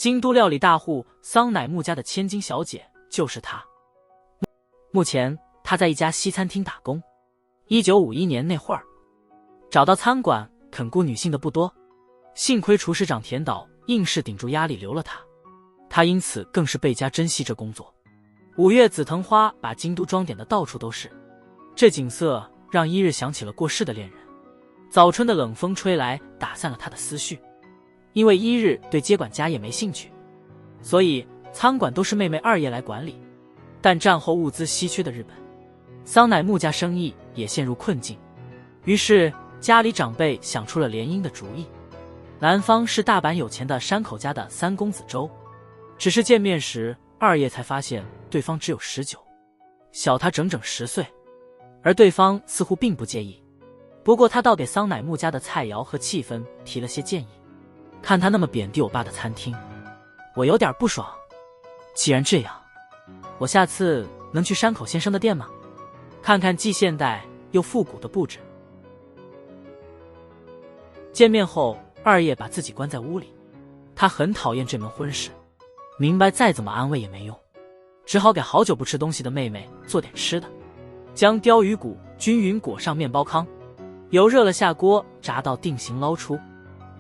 京都料理大户桑乃木家的千金小姐就是她。目前她在一家西餐厅打工。1951年那会儿，找到餐馆肯雇女性的不多，幸亏厨师长田岛硬是顶住压力留了她，她因此更是倍加珍惜这工作。5月紫藤花把京都装点的到处都是，这景色让一日想起了过世的恋人。早春的冷风吹来，打散了他的思绪。因为一日对接管家业没兴趣，所以餐馆都是妹妹二叶来管理。但战后物资稀缺的日本，桑乃木家生意也陷入困境，于是家里长辈想出了联姻的主意。男方是大阪有钱的山口家的三公子周，只是见面时二叶才发现对方只有19，小他整整10岁，而对方似乎并不介意。不过他倒给桑乃木家的菜肴和气氛提了些建议。看他那么贬低我爸的餐厅，我有点不爽。既然这样，我下次能去山口先生的店吗？看看既现代又复古的布置。见面后，二叶把自己关在屋里，他很讨厌这门婚事，明白再怎么安慰也没用，只好给好久不吃东西的妹妹做点吃的，将鲷鱼骨均匀裹上面包糠，油热了下锅，炸到定型捞出，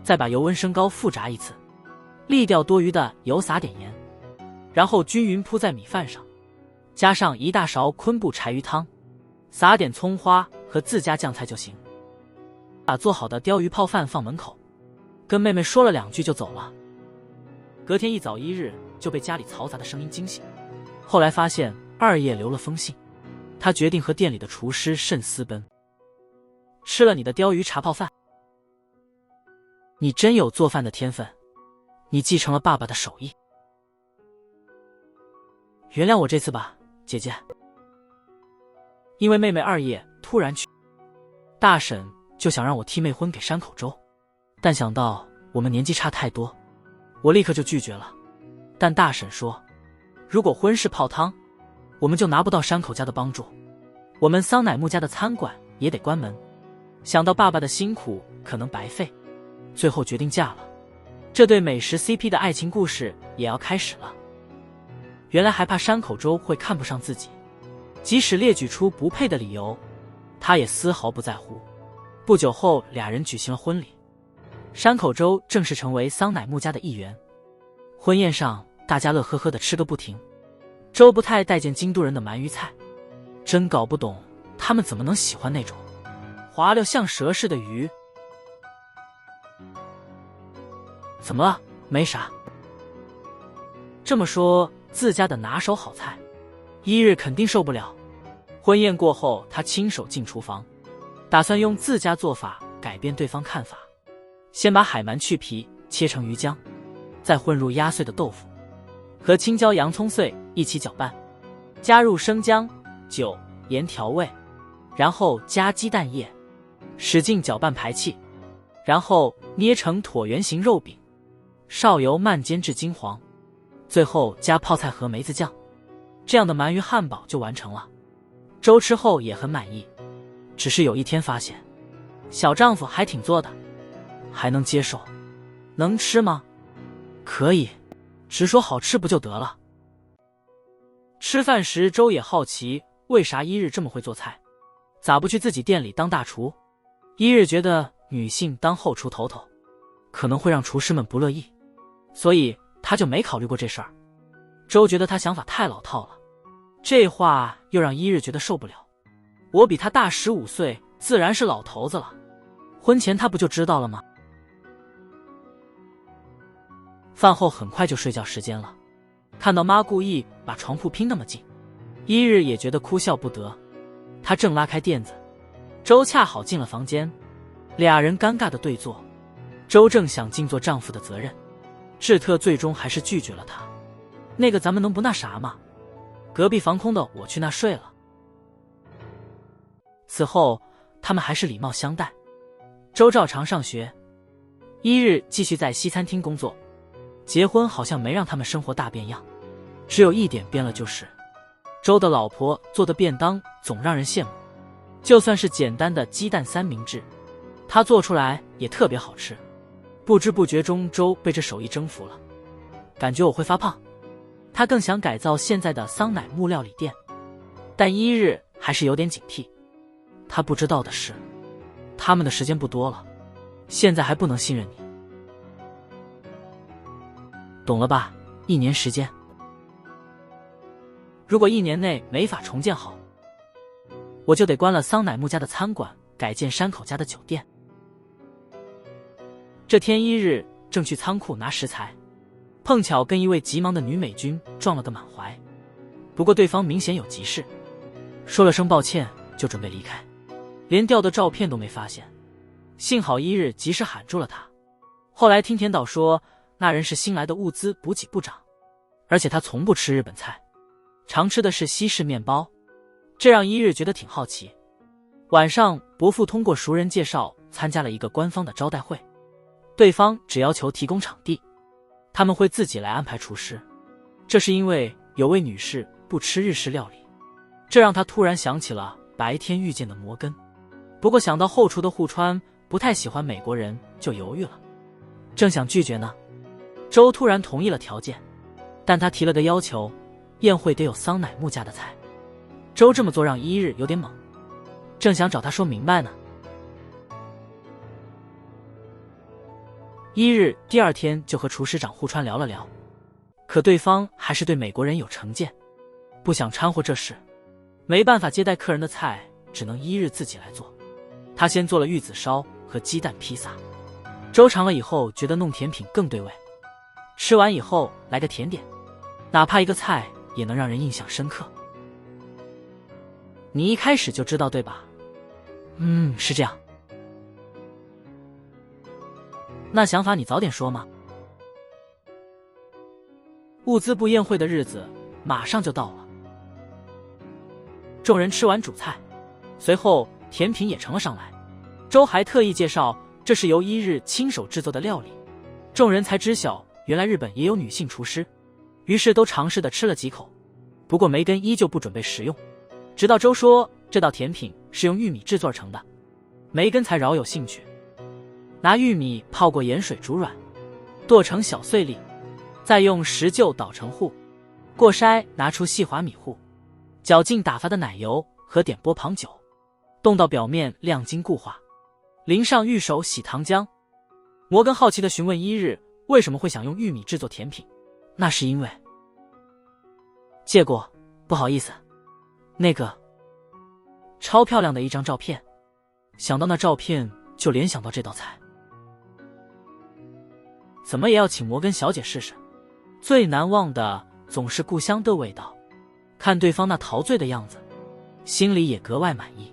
再把油温升高复炸一次，沥掉多余的油，撒点盐，然后均匀铺在米饭上，加上1大勺昆布柴鱼汤，撒点葱花和自家酱菜就行。把做好的鲷鱼泡饭放门口，跟妹妹说了2句就走了。隔天一早一日就被家里嘈杂的声音惊醒，后来发现二叶留了封信，他决定和店里的厨师甚私奔。吃了你的鲷鱼茶泡饭，你真有做饭的天分，你继承了爸爸的手艺。原谅我这次吧，姐姐。因为妹妹二叶突然去，大婶就想让我替妹婚给山口周，但想到我们年纪差太多，我立刻就拒绝了。但大婶说，如果婚事泡汤，我们就拿不到山口家的帮助，我们桑乃木家的餐馆也得关门。想到爸爸的辛苦可能白费，最后决定嫁了。这对美食 CP 的爱情故事也要开始了。原来还怕山口周会看不上自己，即使列举出不配的理由，他也丝毫不在乎。不久后俩人举行了婚礼，山口周正式成为桑乃木家的一员。婚宴上大家乐呵呵的吃个不停，周不太待见京都人的鳗鱼菜，真搞不懂他们怎么能喜欢那种滑溜像蛇似的鱼。怎么了？没啥。这么说自家的拿手好菜，一日肯定受不了。婚宴过后，他亲手进厨房，打算用自家做法改变对方看法。先把海鳗去皮，切成鱼浆，再混入压碎的豆腐和青椒、洋葱碎一起搅拌，加入生姜、酒、盐调味，然后加鸡蛋液，使劲搅拌排气，然后捏成椭圆形肉饼，烧油慢煎至金黄，最后加泡菜和梅子酱，这样的鳗鱼汉堡就完成了。周吃后也很满意，只是有一天发现小丈夫还挺作的，还能接受。能吃吗？可以，直说好吃不就得了。吃饭时周也好奇为啥一日这么会做菜，咋不去自己店里当大厨？一日觉得女性当后厨头头可能会让厨师们不乐意，所以他就没考虑过这事儿。周觉得他想法太老套了，这话又让一日觉得受不了。我比他大15岁，自然是老头子了，婚前他不就知道了吗？饭后很快就睡觉时间了，看到妈故意把床铺拼那么近，一日也觉得哭笑不得。他正拉开垫子，周恰好进了房间，俩人尴尬的对坐。周正想尽做丈夫的责任，志特最终还是拒绝了他。那个咱们能不那啥吗？隔壁房空的，我去那睡了。此后他们还是礼貌相待。周照常上学，一日继续在西餐厅工作。结婚好像没让他们生活大变样，只有一点变了，就是周的老婆做的便当总让人羡慕，就算是简单的鸡蛋三明治，他做出来也特别好吃。不知不觉中，周被这手艺征服了。感觉我会发胖。他更想改造现在的桑乃木料理店，但一日还是有点警惕。他不知道的是，他们的时间不多了，现在还不能信任你。懂了吧？1年时间。如果1年内没法重建好，我就得关了桑乃木家的餐馆，改建山口家的酒店。这天一日正去仓库拿食材，碰巧跟一位急忙的女美军撞了个满怀。不过对方明显有急事，说了声抱歉就准备离开，连掉的照片都没发现。幸好一日及时喊住了他。后来听田岛说，那人是新来的物资补给部长，而且他从不吃日本菜，常吃的是西式面包，这让一日觉得挺好奇。晚上伯父通过熟人介绍参加了一个官方的招待会，对方只要求提供场地，他们会自己来安排厨师。这是因为有位女士不吃日式料理，这让他突然想起了白天遇见的摩根。不过想到后厨的户川不太喜欢美国人，就犹豫了。正想拒绝呢，周突然同意了条件，但他提了个要求，宴会得有桑乃木家的菜。周这么做让一日有点懵，正想找他说明白呢。一日第二天就和厨师长户川聊了聊，可对方还是对美国人有成见，不想掺和这事。没办法接待客人的菜，只能一日自己来做。他先做了玉子烧和鸡蛋披萨，周尝了以后觉得弄甜品更对味。吃完以后来个甜点，哪怕一个菜也能让人印象深刻。你一开始就知道对吧？是这样。那想法你早点说嘛。物资部宴会的日子马上就到了，众人吃完主菜，随后甜品也盛了上来。周还特意介绍这是由一日亲手制作的料理，众人才知晓原来日本也有女性厨师，于是都尝试的吃了几口。不过梅根依旧不准备食用，直到周说这道甜品是用玉米制作成的，梅根才饶有兴趣。拿玉米泡过盐水煮软，剁成小碎粒，再用石臼捣成糊，过筛拿出细滑米糊，搅进打发的奶油和点波旁酒，冻到表面亮晶固化，淋上玉手洗糖浆。摩根好奇地询问一日为什么会想用玉米制作甜品。那是因为借过，不好意思，那个超漂亮的一张照片，想到那照片就联想到这道菜。怎么也要请摩根小姐试试，最难忘的总是故乡的味道。看对方那陶醉的样子，心里也格外满意。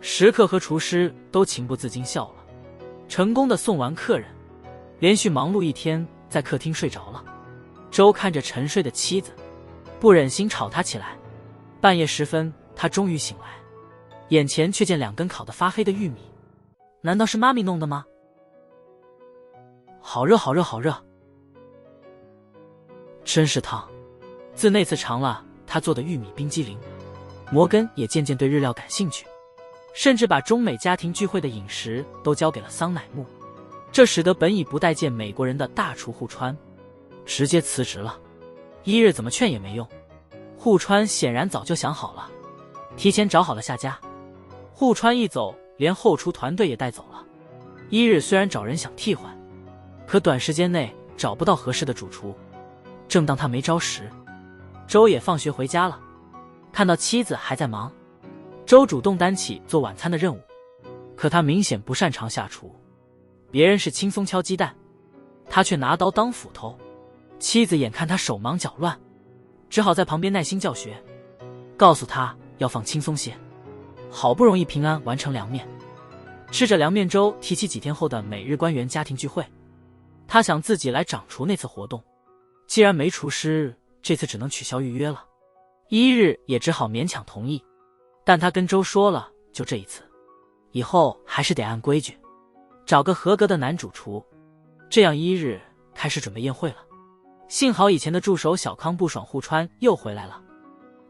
食客和厨师都情不自禁笑了。成功的送完客人，连续忙碌一天，在客厅睡着了。周看着沉睡的妻子，不忍心吵他起来。半夜时分，他终于醒来，眼前却见2根烤得发黑的玉米。难道是妈咪弄的吗？好热好热好热，真是烫。自那次尝了他做的玉米冰激凌，摩根也渐渐对日料感兴趣，甚至把中美家庭聚会的饮食都交给了桑乃木。这使得本已不待见美国人的大厨户川直接辞职了。一日怎么劝也没用，户川显然早就想好了，提前找好了下家。户川一走，连后厨团队也带走了。一日虽然找人想替换，可短时间内找不到合适的主厨。正当他没招时，周也放学回家了，看到妻子还在忙，周主动担起做晚餐的任务。可他明显不擅长下厨，别人是轻松敲鸡蛋，他却拿刀当斧头。妻子眼看他手忙脚乱，只好在旁边耐心教学，告诉他要放轻松些。好不容易平安完成凉面，吃着凉面粥，提起几天后的每日官员家庭聚会。他想自己来掌厨那次活动，既然没厨师，这次只能取消预约了。一日也只好勉强同意，但他跟周说了，就这一次，以后还是得按规矩，找个合格的男主厨。这样一日开始准备宴会了。幸好以前的助手小康不爽户川又回来了，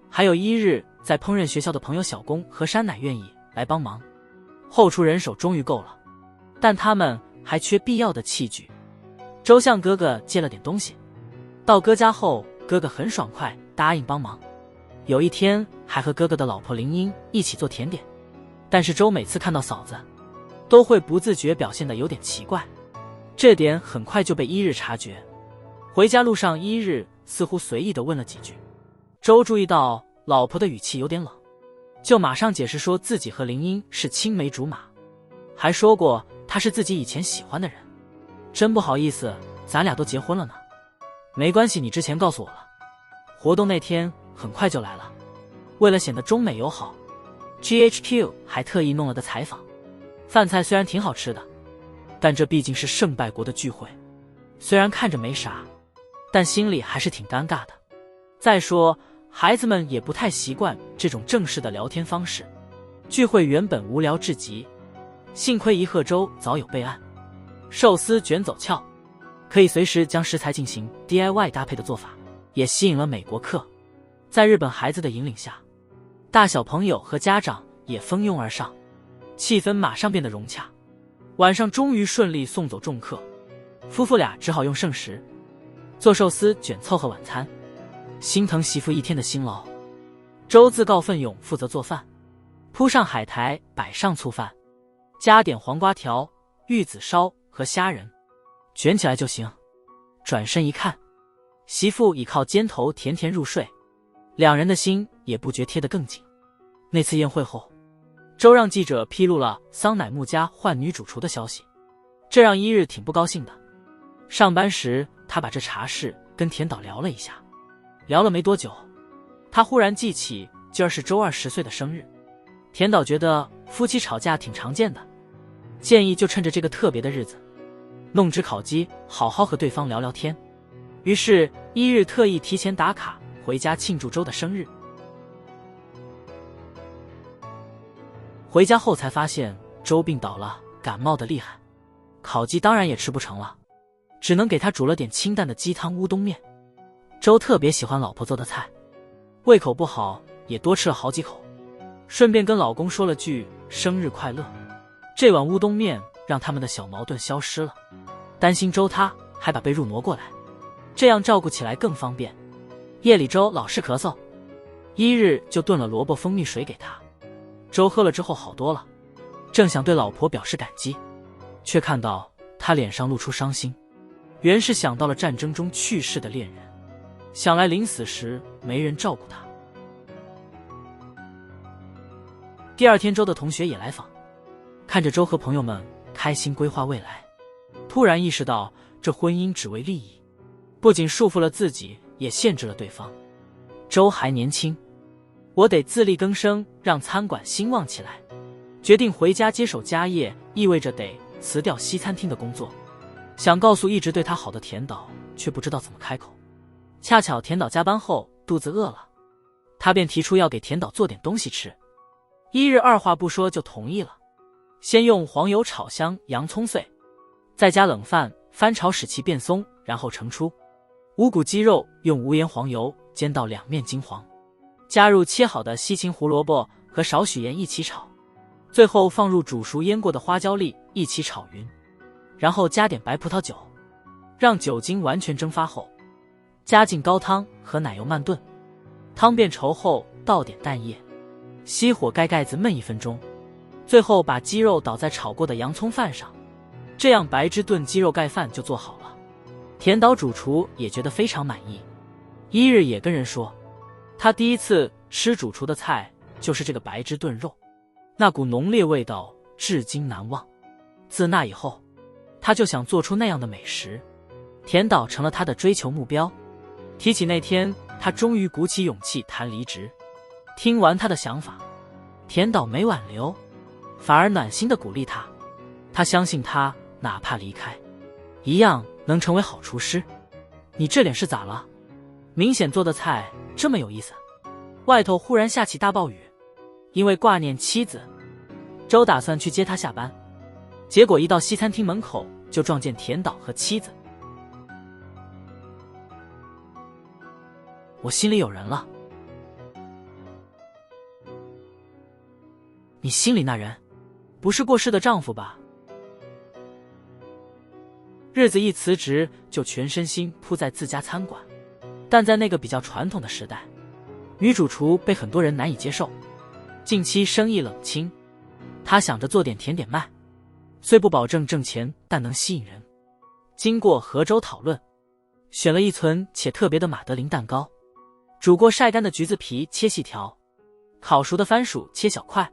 还有一日在烹饪学校的朋友小宫和山乃愿意来帮忙，后厨人手终于够了，但他们还缺必要的器具。周向哥哥借了点东西，到哥家后，哥哥很爽快答应帮忙，有一天还和哥哥的老婆林英一起做甜点。但是周每次看到嫂子，都会不自觉表现得有点奇怪，这点很快就被一日察觉。回家路上，一日似乎随意地问了几句，周注意到老婆的语气有点冷，就马上解释说自己和林英是青梅竹马，还说过她是自己以前喜欢的人。真不好意思，咱俩都结婚了呢。没关系，你之前告诉我了。活动那天很快就来了，为了显得中美友好， GHQ 还特意弄了个采访。饭菜虽然挺好吃的，但这毕竟是胜败国的聚会，虽然看着没啥，但心里还是挺尴尬的。再说孩子们也不太习惯这种正式的聊天方式，聚会原本无聊至极，幸亏一贺州早有备案，寿司卷走鞘，可以随时将食材进行 DIY 搭配的做法，也吸引了美国客。在日本孩子的引领下，大小朋友和家长也蜂拥而上，气氛马上变得融洽。晚上终于顺利送走众客，夫妇俩只好用剩食做寿司卷凑合晚餐，心疼媳妇一天的辛劳。周自告奋勇负责做饭，铺上海苔，摆上醋饭，加点黄瓜条、玉子烧和虾仁，卷起来就行。转身一看，媳妇倚靠肩头甜甜入睡，两人的心也不觉贴得更紧。那次宴会后，周让记者披露了桑乃木家换女主厨的消息，这让一日挺不高兴的。上班时他把这茬事跟田岛聊了一下，聊了没多久，他忽然记起今儿是周20岁的生日。田岛觉得夫妻吵架挺常见的，建议就趁着这个特别的日子，弄只烤鸡，好好和对方聊聊天。于是一日特意提前打卡回家庆祝周的生日。回家后才发现周病倒了，感冒的厉害，烤鸡当然也吃不成了，只能给他煮了点清淡的鸡汤乌冬面。周特别喜欢老婆做的菜，胃口不好也多吃了好几口，顺便跟老公说了句生日快乐。这碗乌冬面让他们的小矛盾消失了，担心周他还把被褥挪过来，这样照顾起来更方便。夜里周老是咳嗽，一日就炖了萝卜蜂蜜水给他，周喝了之后好多了，正想对老婆表示感激，却看到他脸上露出伤心，原是想到了战争中去世的恋人，想来临死时没人照顾他。第二天周的同学也来访，看着周和朋友们开心规划未来，突然意识到这婚姻只为利益，不仅束缚了自己，也限制了对方。周还年轻，我得自力更生，让餐馆兴旺起来。决定回家接手家业，意味着得辞掉西餐厅的工作。想告诉一直对他好的田岛，却不知道怎么开口。恰巧田岛加班后肚子饿了，他便提出要给田岛做点东西吃。一日二话不说就同意了，先用黄油炒香洋葱碎，再加冷饭翻炒使其变松，然后盛出。五谷鸡肉用无盐黄油煎到两面金黄，加入切好的西芹胡萝卜和少许盐一起炒，最后放入煮熟腌过的花椒粒一起炒匀，然后加点白葡萄酒，让酒精完全蒸发后，加进高汤和奶油慢炖，汤变稠后倒点蛋液，熄火盖盖子焖1分钟，最后把鸡肉倒在炒过的洋葱饭上，这样白汁炖鸡肉盖饭就做好了。田岛主厨也觉得非常满意，一日也跟人说，他第一次吃主厨的菜就是这个白汁炖肉，那股浓烈味道至今难忘。自那以后，他就想做出那样的美食，田岛成了他的追求目标。提起那天，他终于鼓起勇气谈离职。听完他的想法，田岛没挽留，反而暖心地鼓励他。他相信他哪怕离开，一样能成为好厨师。你这脸是咋了？明显做的菜这么有意思。外头忽然下起大暴雨，因为挂念妻子，周打算去接他下班，结果一到西餐厅门口就撞见田岛和妻子。我心里有人了。你心里那人，不是过世的丈夫吧？日子一辞职就全身心扑在自家餐馆，但在那个比较传统的时代，女主厨被很多人难以接受。近期生意冷清，她想着做点甜点卖，虽不保证挣钱，但能吸引人。经过和周讨论，选了一寸且特别的马德琳蛋糕。煮过晒干的橘子皮切细条，烤熟的番薯切小块，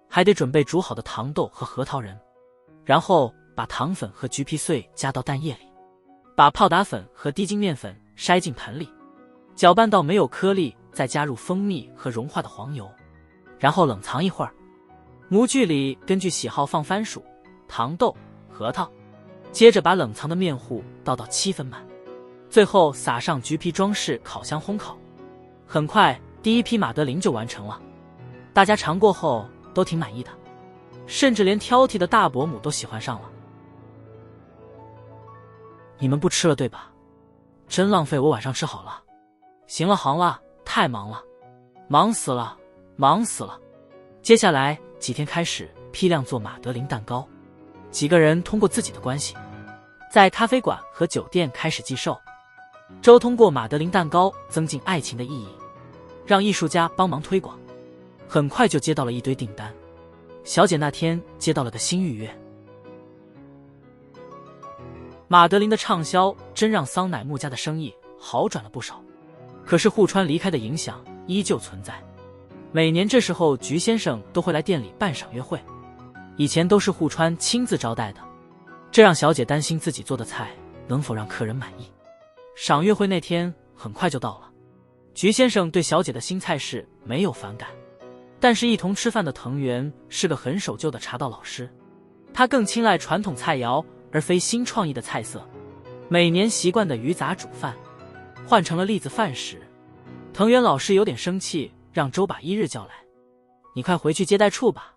还得准备煮好的糖豆和核桃仁，然后把糖粉和橘皮碎加到蛋液里，把泡打粉和低筋面粉筛进盆里，搅拌到没有颗粒，再加入蜂蜜和融化的黄油，然后冷藏一会儿。模具里根据喜好放番薯、糖豆、核桃，接着把冷藏的面糊倒到7分满，最后撒上橘皮装饰，烤箱烘烤。很快，第一批马德琳就完成了，大家尝过后都挺满意的，甚至连挑剔的大伯母都喜欢上了。你们不吃了对吧？真浪费我晚上吃好了。行了行了，太忙了，忙死了，忙死了。接下来几天开始批量做马德琳蛋糕，几个人通过自己的关系，在咖啡馆和酒店开始寄售。周通过马德琳蛋糕增进爱情的意义，让艺术家帮忙推广，很快就接到了一堆订单。小姐那天接到了个新预约。马德琳的畅销真让桑乃木家的生意好转了不少，可是户川离开的影响依旧存在。每年这时候菊先生都会来店里办赏月会，以前都是户川亲自招待的，这让小姐担心自己做的菜能否让客人满意。赏月会那天很快就到了，菊先生对小姐的新菜式没有反感，但是一同吃饭的藤原是个很守旧的茶道老师，他更青睐传统菜肴而非新创意的菜色。每年习惯的鱼杂煮饭换成了栗子饭时，藤原老师有点生气，让周把一日叫来，你快回去接待处吧。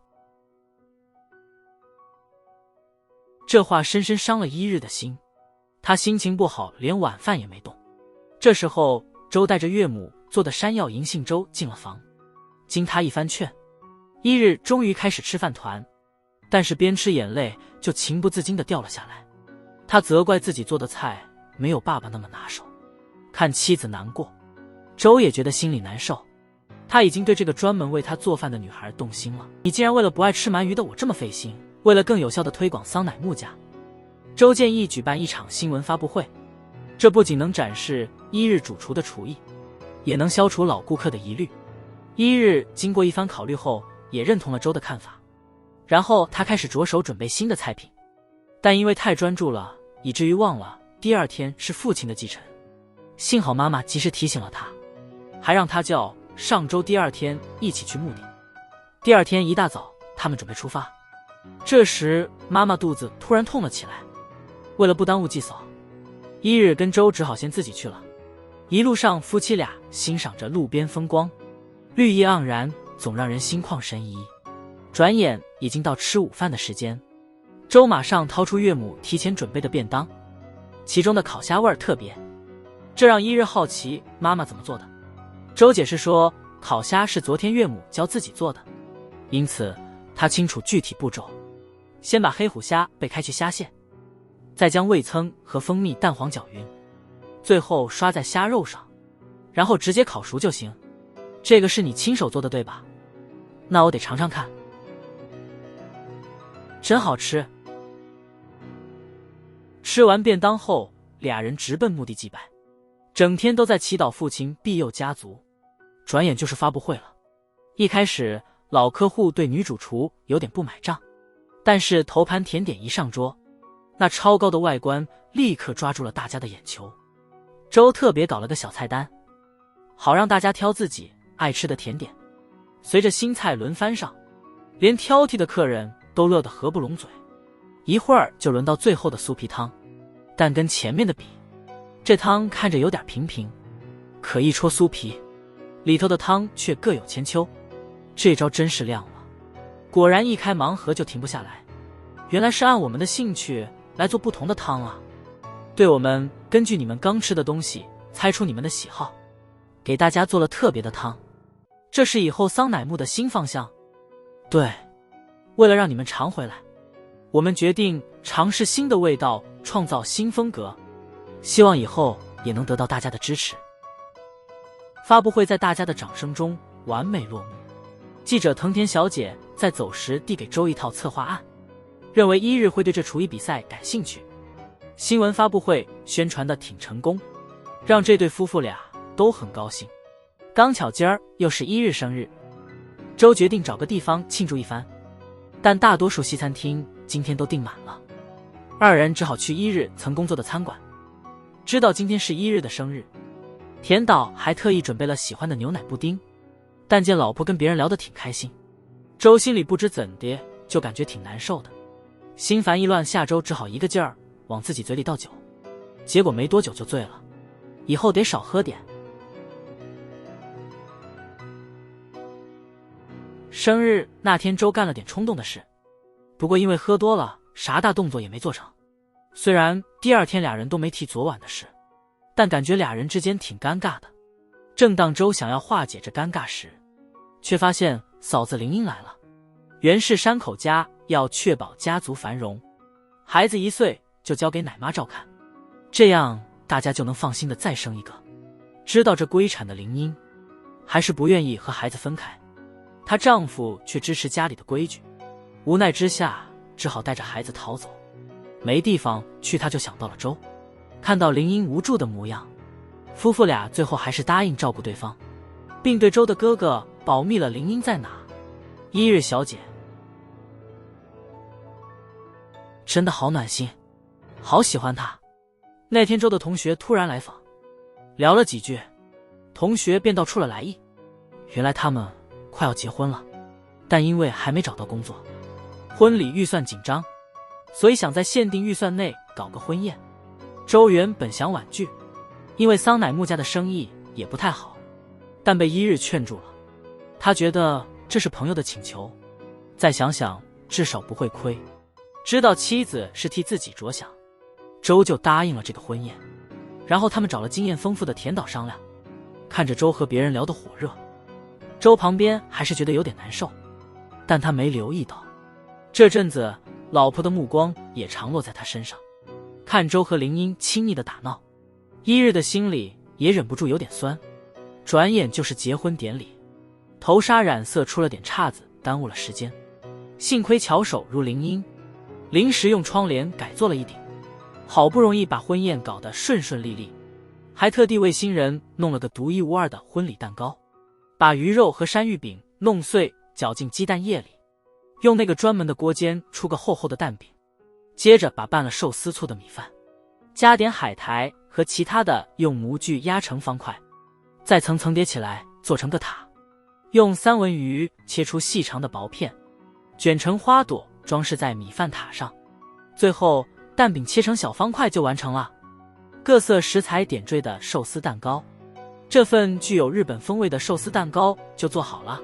这话深深伤了一日的心，他心情不好，连晚饭也没动。这时候周带着岳母做的山药银杏粥进了房，经他一番劝，一日终于开始吃饭团，但是边吃眼泪就情不自禁地掉了下来。他责怪自己做的菜没有爸爸那么拿手，看妻子难过，周也觉得心里难受。他已经对这个专门为他做饭的女孩动心了。你竟然为了不爱吃鳗鱼的我这么费心。为了更有效地推广桑乃木家，周建议举办一场新闻发布会，这不仅能展示一日主厨的厨艺，也能消除老顾客的疑虑。一日经过一番考虑后也认同了周的看法，然后他开始着手准备新的菜品，但因为太专注了，以至于忘了第二天是父亲的忌辰。幸好妈妈及时提醒了他，还让他叫上周第二天一起去墓地。第二天一大早，他们准备出发。这时妈妈肚子突然痛了起来，为了不耽误祭扫，一日跟周只好先自己去了。一路上夫妻俩欣赏着路边风光，绿意盎然，总让人心旷神怡。转眼已经到吃午饭的时间，周马上掏出岳母提前准备的便当，其中的烤虾味儿特别，这让一日好奇妈妈怎么做的。周解释说，烤虾是昨天岳母教自己做的，因此他清楚具体步骤。先把黑虎虾被开去虾线，再将味噌和蜂蜜蛋黄搅匀，最后刷在虾肉上，然后直接烤熟就行。这个是你亲手做的对吧？那我得尝尝看。真好吃。吃完便当后，俩人直奔墓地祭拜，整天都在祈祷父亲庇佑家族。转眼就是发布会了。一开始老客户对女主厨有点不买账，但是头盘甜点一上桌，那超高的外观立刻抓住了大家的眼球。周特别搞了个小菜单，好让大家挑自己爱吃的甜点。随着新菜轮番上，连挑剔的客人都乐得合不拢嘴。一会儿就轮到最后的酥皮汤，但跟前面的比，这汤看着有点平平，可一戳酥皮，里头的汤却各有千秋。这招真是亮了，果然一开盲盒就停不下来。原来是按我们的兴趣来做不同的汤啊。对，我们根据你们刚吃的东西猜出你们的喜好，给大家做了特别的汤。这是以后桑乃木的新方向。对，为了让你们常回来，我们决定尝试新的味道，创造新风格，希望以后也能得到大家的支持。发布会在大家的掌声中完美落幕。记者藤田小姐在走时递给周一套策划案，认为一日会对这厨艺比赛感兴趣。新闻发布会宣传的挺成功，让这对夫妇俩都很高兴。刚巧今儿又是一日生日，周决定找个地方庆祝一番，但大多数西餐厅今天都订满了，二人只好去一日曾工作的餐馆。知道今天是一日的生日，田岛还特意准备了喜欢的牛奶布丁，但见老婆跟别人聊得挺开心，周心里不知怎的就感觉挺难受的，心烦意乱下周只好一个劲儿往自己嘴里倒酒，结果没多久就醉了，以后得少喝点。生日那天周干了点冲动的事，不过因为喝多了，啥大动作也没做成。虽然第二天俩人都没提昨晚的事，但感觉俩人之间挺尴尬的。正当周想要化解这尴尬时，却发现嫂子林英来了。原是山口家要确保家族繁荣，孩子1岁就交给奶妈照看，这样大家就能放心的再生一个。知道这归产的林英还是不愿意和孩子分开，她丈夫却支持家里的规矩，无奈之下只好带着孩子逃走。没地方去，她就想到了周。看到林英无助的模样，夫妇俩最后还是答应照顾对方，并对周的哥哥保密了林英在哪。一日小姐真的好暖心，好喜欢她。那天周的同学突然来访，聊了几句，同学便道出了来意。原来他们快要结婚了，但因为还没找到工作，婚礼预算紧张，所以想在限定预算内搞个婚宴。周原本想婉拒，因为桑乃木家的生意也不太好，但被一日劝住了。他觉得这是朋友的请求，再想想至少不会亏。知道妻子是替自己着想，周就答应了这个婚宴。然后他们找了经验丰富的田岛商量。看着周和别人聊得火热，周旁边还是觉得有点难受，但他没留意到，这阵子老婆的目光也常落在他身上。看周和林英亲昵的打闹，一日的心里也忍不住有点酸。转眼就是结婚典礼，头纱染色出了点岔子，耽误了时间。幸亏巧手如林英，临时用窗帘改做了一顶，好不容易把婚宴搞得顺顺利利，还特地为新人弄了个独一无二的婚礼蛋糕，把鱼肉和山芋饼弄碎，搅进鸡蛋液里，用那个专门的锅煎出个厚厚的蛋饼。接着把拌了寿司醋的米饭，加点海苔和其他的，用模具压成方块，再层层叠起来做成个塔，用三文鱼切出细长的薄片，卷成花朵装饰在米饭塔上，最后蛋饼切成小方块就完成了。各色食材点缀的寿司蛋糕，这份具有日本风味的寿司蛋糕就做好了，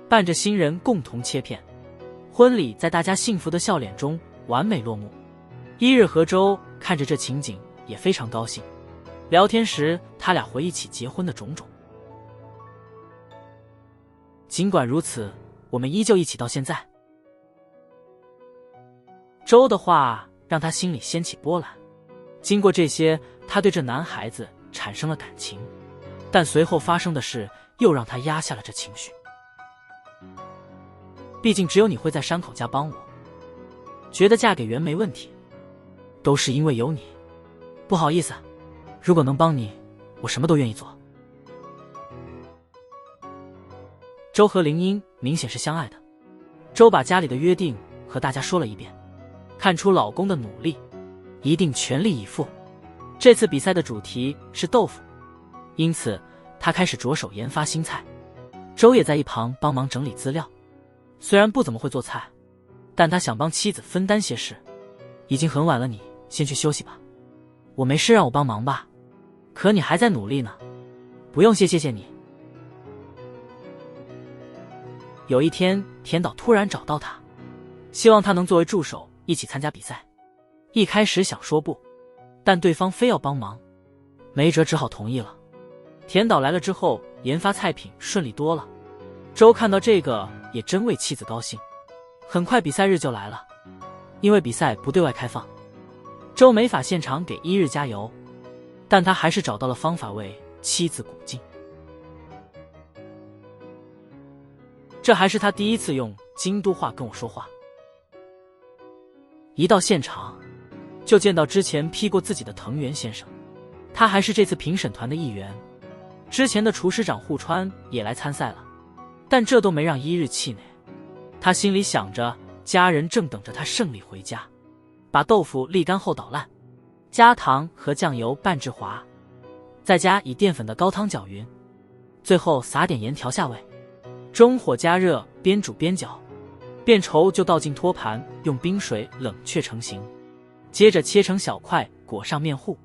伴着新人共同切片。婚礼在大家幸福的笑脸中完美落幕。一日和周看着这情景也非常高兴，聊天时他俩回忆起结婚的种种。尽管如此，我们依旧一起到现在。周的话让他心里掀起波澜，经过这些，他对这男孩子产生了感情，但随后发生的事又让他压下了这情绪。毕竟只有你会在山口家帮我，觉得嫁给原没问题，都是因为有你。不好意思，如果能帮你，我什么都愿意做。周和林英明显是相爱的，周把家里的约定和大家说了一遍，看出老公的努力，一定全力以赴。这次比赛的主题是豆腐，因此他开始着手研发新菜。周也在一旁帮忙整理资料，虽然不怎么会做菜，但他想帮妻子分担些事。已经很晚了，你先去休息吧。我没事让我帮忙吧？可你还在努力呢。不用谢谢你。有一天，田岛突然找到他，希望他能作为助手一起参加比赛。一开始想说不，但对方非要帮忙，没辙只好同意了。田岛来了之后，研发菜品顺利多了。周看到这个也真为妻子高兴。很快比赛日就来了，因为比赛不对外开放，周没法现场给一日加油，但他还是找到了方法为妻子鼓劲。这还是他第一次用京都话跟我说话。一到现场，就见到之前批过自己的藤原先生，他还是这次评审团的一员。之前的厨师长户川也来参赛了，但这都没让一日气馁。他心里想着，家人正等着他胜利回家。把豆腐沥干后捣烂，加糖和酱油拌至滑，再加以淀粉的高汤搅匀，最后撒点盐调下味。中火加热，边煮边搅，变稠就倒进托盘，用冰水冷却成型。接着切成小块，裹上面糊，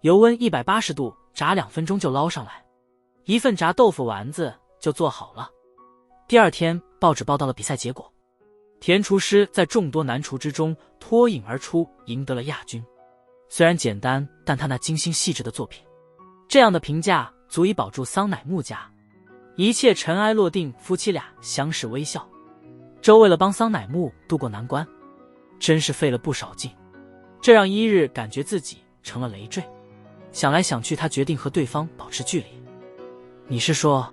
油温180度炸2分钟就捞上来。一份炸豆腐丸子就做好了。第二天，报纸报道了比赛结果，田厨师在众多男厨之中脱颖而出，赢得了亚军。虽然简单，但他那精心细致的作品，这样的评价足以保住桑乃木家。一切尘埃落定，夫妻俩相视微笑。周为了帮桑乃木渡过难关，真是费了不少劲，这让一日感觉自己成了累赘。想来想去，他决定和对方保持距离。你是说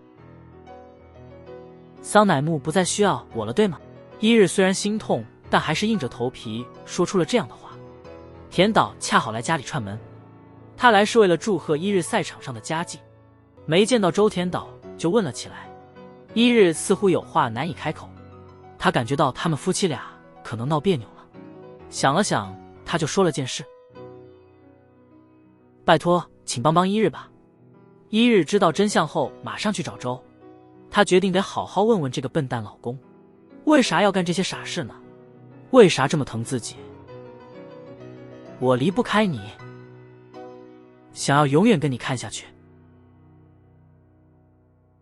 桑乃木不再需要我了，对吗？一日虽然心痛，但还是硬着头皮说出了这样的话。田岛恰好来家里串门，他来是为了祝贺一日赛场上的佳绩，没见到周田岛就问了起来。一日似乎有话难以开口，他感觉到他们夫妻俩可能闹别扭了。想了想，他就说了件事：拜托，请帮帮一日吧。一日知道真相后，马上去找周。他决定得好好问问这个笨蛋老公，为啥要干这些傻事呢？为啥这么疼自己？我离不开你，想要永远跟你看下去。